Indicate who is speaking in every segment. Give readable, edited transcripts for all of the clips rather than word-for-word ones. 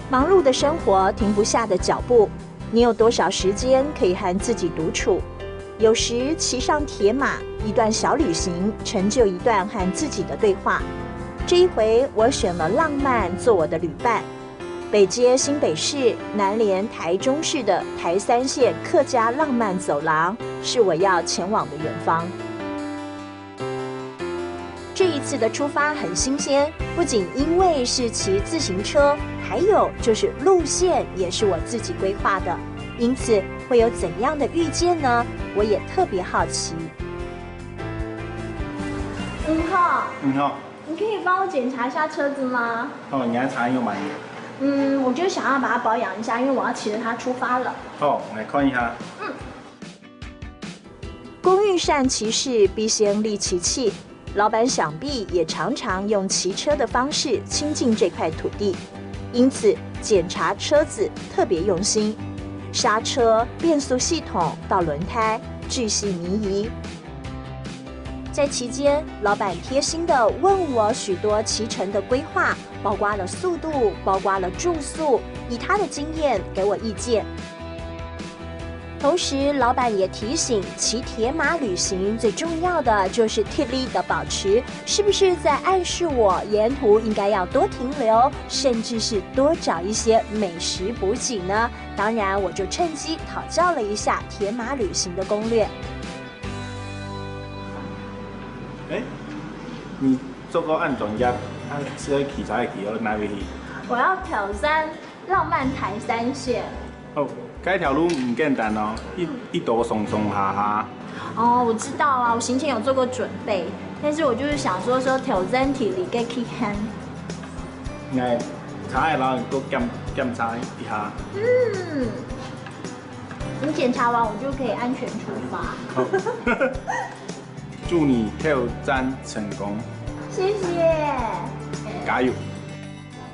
Speaker 1: 忙碌的生活，停不下的脚步，你有多少时间可以和自己独处？有时骑上铁马，一段小旅行，成就一段和自己的对话。这一回，我选了浪漫做我的旅伴。北接新北市，南连台中市的台三线客家浪漫走廊，是我要前往的远方。这一次的出发很新鲜，不仅因为是骑自行车，还有就是路线也是我自己规划的，因此会有怎样的遇见呢？我也特别好奇。
Speaker 2: 你好，
Speaker 3: 你好，
Speaker 2: 你可以帮我检查一下车子吗？
Speaker 3: 哦，你来查有满意。
Speaker 2: 我就想要把它保养一下，因为我要骑着它出发了。
Speaker 3: 好，我来看一下。
Speaker 1: 工欲善其事，必先利其器。老板想必也常常用骑车的方式亲近这块土地，因此检查车子特别用心，刹车、变速系统到轮胎，巨细靡遗。在期间，老板贴心地问我许多骑乘的规划，包括了速度，包括了住宿，以他的经验给我意见。同时，老板也提醒，骑铁马旅行最重要的就是体力的保持，是不是在暗示我沿途应该要多停留，甚至是多找一些美食补给呢？当然，我就趁机讨教了一下铁马旅行的攻略。
Speaker 3: 你做过按专业，这个器材会去到哪边去？
Speaker 2: 我要挑战浪漫台三线。
Speaker 3: 哦，这条路唔简单哦，一路上上下下。
Speaker 2: 哦，我知道啊，我行前有做过准备，但是我就是想说挑战体力嘅去看。
Speaker 3: 哎，查的人都检查一下。
Speaker 2: 你检查完我就可以安全出发。
Speaker 3: 好，祝你挑战成功，
Speaker 2: 谢谢，
Speaker 3: 加油！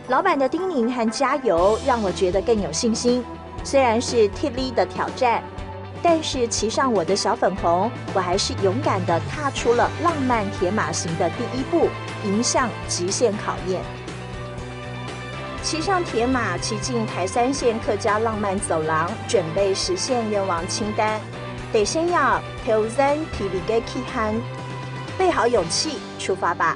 Speaker 1: 老板的叮咛和加油让我觉得更有信心。虽然是体力的挑战，但是骑上我的小粉红，我还是勇敢地踏出了浪漫铁马行的第一步，迎向极限考验。骑上铁马，骑进台三线客家浪漫走廊，准备实现愿望清单。得先要挑战体力的气汉，备好勇气，出发吧！